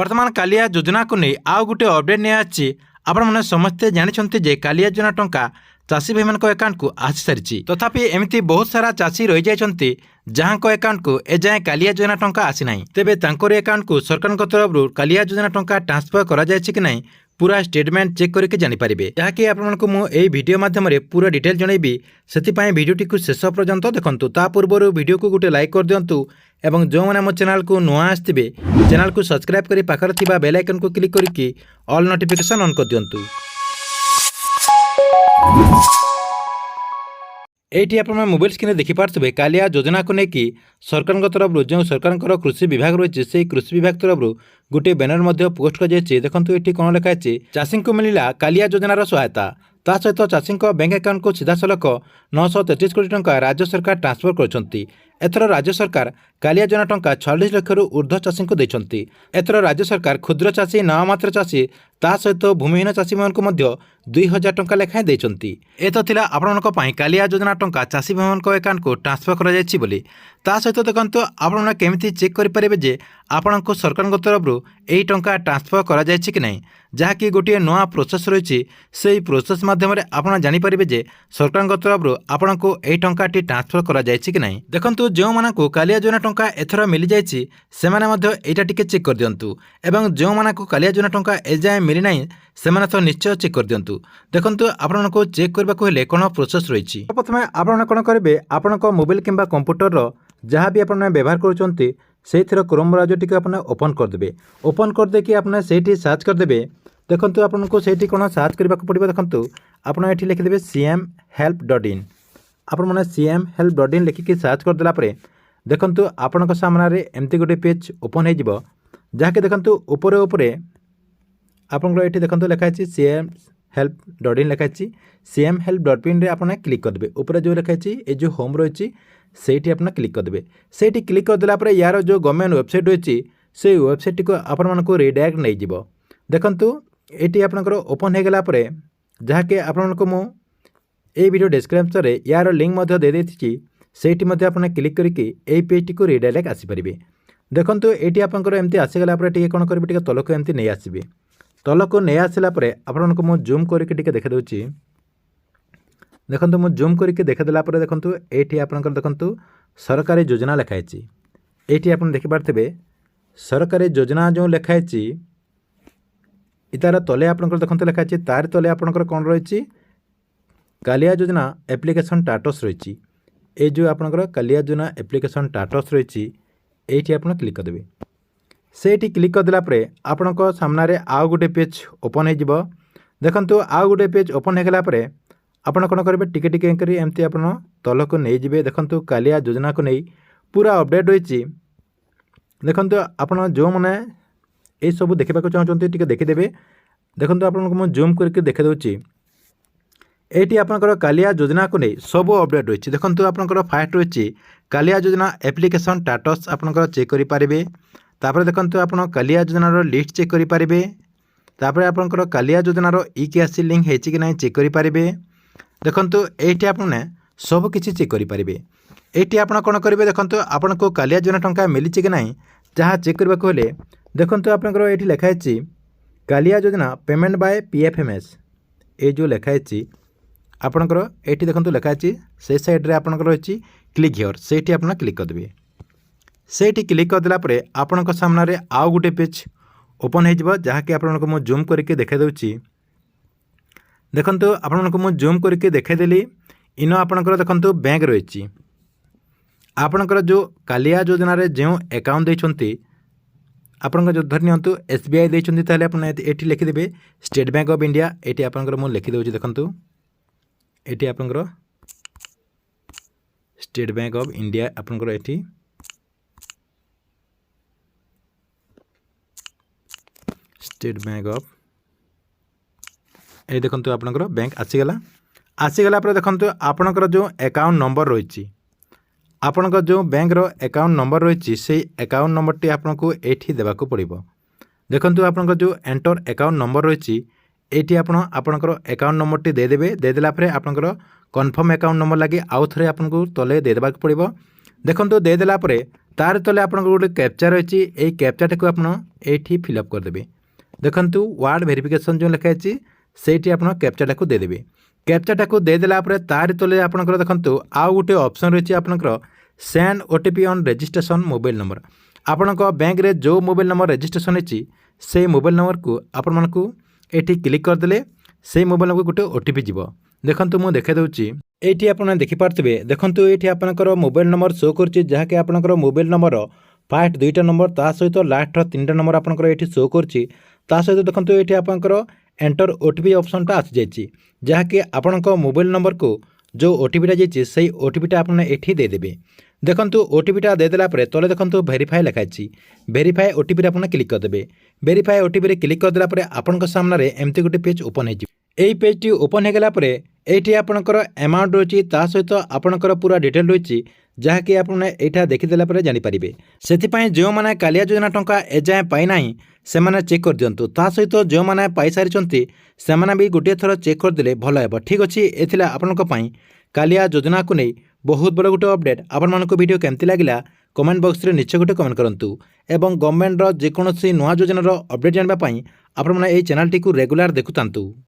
वर्तमान कालिया योजना को नहीं आउ गोटे अपडेट नहीं आछि। आपण मैंने समस्ते जानते जे कालिया योजना टंका चाषी भाई मान अकाउंट को आसी सारी तथापि एमती बहुत सारा चाषी रही जाइए जहां अकाउंट को एजाएं कालिया योजना टंका आसी ना तेरे अकाउंट को सरकार तरफ कालिया योजना टंका ट्रांसफर करा जायछि कि नहीं पूरा स्टेटमेंट चेक करके जानीपारे जहाँकि आपको मुझे भिडियो माध्यम पूरा डिटेल जनइबी से भिडियोटी को शेष पर्यंत देखंतु। ता पूर्व वीडियो को गोटे लाइक कर दिंतु एवं जो मैंने मो चैनल को नुआ आसते चैनल को सब्सक्राइब कर पाखर थिबा बेल आइकन को क्लिक करके ऑल नोटिफिकेशन ऑन कर दिंतु। एटी आप मोबाइल स्क्रीन देखिपे कालिया योजना को लेकिन सरकार तरफ जो सरकार कृषि विभाग रही है कृषि विभाग तरफ गोटे बैनर पोस्ट कर देखो ये कौन लिखाई चाषी को मिला कालिया योजनार सहायता ता सहित चाषी बैंक अकाउंट को सीधा सलख 933 कोटी टंका राज्य सरकार ट्रांसफर करछंती। एथर राज्य सरकार कालिया योजना टंका 46 लाख रु ऊर्ध्व चाषी को देछंती। एथर राज्य सरकार क्षुद्र चाषी नाममात्र चाषी ता सहित भूमिहीन चाषी मानक 2000 टंका लेखाएं देछंती। ए तो थिला आपनक पई कालिया योजना टंका चाषी भाईमानक अकाउंट को ट्रांसफर करा जायछि बोली। ता सहित देखंतु आपण केमिति चेक करि परिबे जे आपनक सरकार तरफ एही टंका ट्रांसफर करा जायछि कि नहीं जहाँकि गोटे नुआ प्रोसेस रही से प्रोसेस माध्यम आपड़ जानीपारे जे सरकार तरफ आपन को यही टंकाटी ट्रांसफर करा जायछि कि नहीं। देखंतु जो मानक कालिया योजना टंका एथर मिल जायछि सेमाने मध्य एटा टिके चेक कर दियंतु एवं जो मानक कालिया योजना टंका एजाए मिली नहीं सेमाने तो निश्चय चेक कर दियंतु। देखंतु आपन को चेक करबा को हेले कोन प्रोसेस रही प्रथमे आपन कोन करिवे आपन को मोबाइल किंबा कंप्यूटर रो जहाँ भी आपन व्यवहार करूछंती से क्रोम ब्राउजर टी आपने ओपन करदे ओपन करदे कि आपने से सर्च करदे। देखंतु आपन को सेठी कोन सर्च करबा को पड़िबो। देखंतु आपन एठी लिखि देबे cmhelp.in आपन माने cmhelp.in लिखिकी सर्च कर देला परे देखंतु आपन को सामने रे एमती गोटे पेज ओपन हो जिवो जहाँकि देखंतु ऊपर ऊपर आपन को एठी देखंतु लिखा अछि cmhelp.in लिखा अछि cmhelp.in रे आपन क्लिक कर देबे। ऊपर जो लिखा अछि ए जो होम रहिछि सेठी आपन क्लिक कर देबे। सेठी क्लिक कर देला परे यार जो गवर्नमेंट वेबसाइट रहिछि से वेबसाइट को आपन मन को रिडायरेक्ट नै जिवो। देखंतु एटी आपनकर ओपन हो गला परे जहाँकि आपनको मु ए वीडियो डिस्क्रिप्शन रे यार लिंक मध्य दे देछि सेठी मध्य आपन क्लिक करके ए पेज टी को रिडायरेक्ट आसी परिबे। देखंतु एटी आपनकर एमती आसी गला परे टिके कोन करबे टिके तलको एमती नै आसीबे। तलको नै आसिला परे आपनको मु जूम करके टिके देखा दोछि। देखंतु मु जूम करके देखा देला परे देखंतु एटी आपनकर देखंतु सरकारी योजना लिखाई छि। एटी आपन देखि पारथबे सरकारी योजना जो लिखाई छि इतार तले आपनकर देखंतु लिखा अछि तार तले आपनकर कोन रहिछि कालिया योजना एप्लिकेशन स्टेटस रहिछि। ए जो आपनकर कालिया योजना एप्लिकेशन स्टेटस रहिछि एठी आपन क्लिक कर देबे। सेठी क्लिक कर देला परे आपनको सामने रे आउ गोटे पेज ओपन हो जिवो। देखंतु आउ गोटे पेज ओपन हो गला परे आपन कोन करबे टिके टिके करी एमती आपन तलको नै जिवे। देखंतु कालिया योजना को नै पूरा अपडेट रहिछि। देखंतु आपन जो माने ये सब देखा चाहते टे देखीदे। देखो आपको जूम करके देखा दूसरी ये आपंकर कालिया योजना को नहीं सब अपडेट रही। देखो आपंकर फास्ट रही कालिया योजना एप्लिकेशन स्टेटस आपंकर चेक करेंगे। तापर देखो आप कालिया योजनार लिस्ट चेक करेंगे। तापर आपंकर कालिया योजनार ई-केवाईसी लिंक है कि नहीं चेक करेंगे। देखो ये आपने सब किसी चेक करेंगे। ये आप कौन करेंगे देखो आपन को कालिया योजना टंका मिली कि नहीं जहाँ चेक करने को हेले देखंतु आपनकर एठी लिखाई छि कालिया योजना पेमेंट बाय पीएफएमएस ए जो लिखाई छि आपनकर एठी देखंतु लिखाई छि से साइड रे आपनकर रहिछि क्लिक हियर सेठी आपन क्लिक कर देबे। सेठी क्लिक कर देला परे आपनकर सामने रे आउ गुटे पेज ओपन हो जिवो जहाँ कि आपनको मु जूम करके देखा दोछि। देखंतु आपनको मु जूम करके देखा देली इनो आपनकर देखंतु बैंक रहिछि आपनकर जो कालिया योजना रे जो अकाउंट दैछंती आपन जो धर नियंतु एसबीआई देइछंती ताले आपन एठी लिखि देबे स्टेट बैंक ऑफ इंडिया। एठी आपनकर मु लिखि दोछि। देखंतु एठी आपनकर स्टेट बैंक ऑफ इंडिया आपनकर एठी स्टेट बैंक ऑफ ए देखंतु आपनकर बैंक आसीगला पर देखंतु आपनकर जो अकाउंट नंबर रहिछि आपनकर जो बैंक रो अकाउंट नंबर रही से अकाउंट नंबर टी आपको एठी देबाको पड़िबो। देखंतु आपनकर जो एंटर अकाउंट नंबर रही एठी आपनकर अकाउंट नंबर टी देदेबे। देदेला परे आपनकर कन्फर्म अकाउंट नंबर लगे आउ थरे आपनको तले दे देबाको पड़िबो। देखंतु देदेला परे तार तले आपन गोटे कैप्चा रही है कैप्चाटा को आप ये फिलअप करदे। देखंतु वार्ड वेरिफिकेशन जो लिखाई से आप कैप्चाटा को देदेवे। कैप्चाटा को देदेला तार तले आपंकर देखो आउ गोटे ऑप्शन रही आपंकर send OTP on registration mobile number. आपण बैंक रे जो मोबाइल नंबर रजिस्ट्रेशन होती से मोबाइल नंबर को आपण मानकु एठी क्लिक करदेले से मोबाइल नंबर गोटे ओटीपी जीव। देखंतु मु देखा दूची एठी आपण देखि पारथबे। देखंतु एठी आपनकर मोबाइल नंबर शो करछि जहाँकि आपनकर मोबाइल नंबर फास्ट 2टा नंबर ता सहित लास्ट 3टा नंबर आपनकर एठी शो करछि। ता सहित देखंतु एठी आपनकर एंटर ओटीपी ऑप्शनटा आसी जाइछि जहाँकि आपनकर मोबाइल नंबर को जो ओटीपीटा जाइछि सेही ओटीपीटा आपन एठी दे देबे। देखंतु ओटीपीटा देदेला परे तले देखंतु वेरीफाई लिखाई वेरीफाई ओटीपी आपन क्लिक करदेबे। वेरीफाई ओटीपी रे क्लिक करदेला परे आपनक सामने एमती गोटे पेज ओपन हो यही पेजटी ओपन हो गला परे एठी आपनकर अमाउंट रही ता सहित आपनकर पूरा डिटेल रही जहाँकि आपने यहाँ देखीदेला जानी पारिबे। सेथिपाई जो माने कालिया योजना टंका एजाए पाई नाही से माने चेक कर दियंतु। ता सहित जो माने पाई सारिचंती से माने भी गोटे थर चेक कर देले भलो हेबो। ठीक अछि एथिला आपनक पई कालिया योजना को नहीं बहुत बड़ गोटे अपडेट। आपण मानको वीडियो केमती लागिला कमेंट बॉक्स रे निश्चय गोटे कमेंट करंतु एवं गवर्नमेंट रो जेकोसी नुआ योजना रो अपडेट जानबा पई आपण माने एई चैनल टी को रेगुलर देखुतांतु।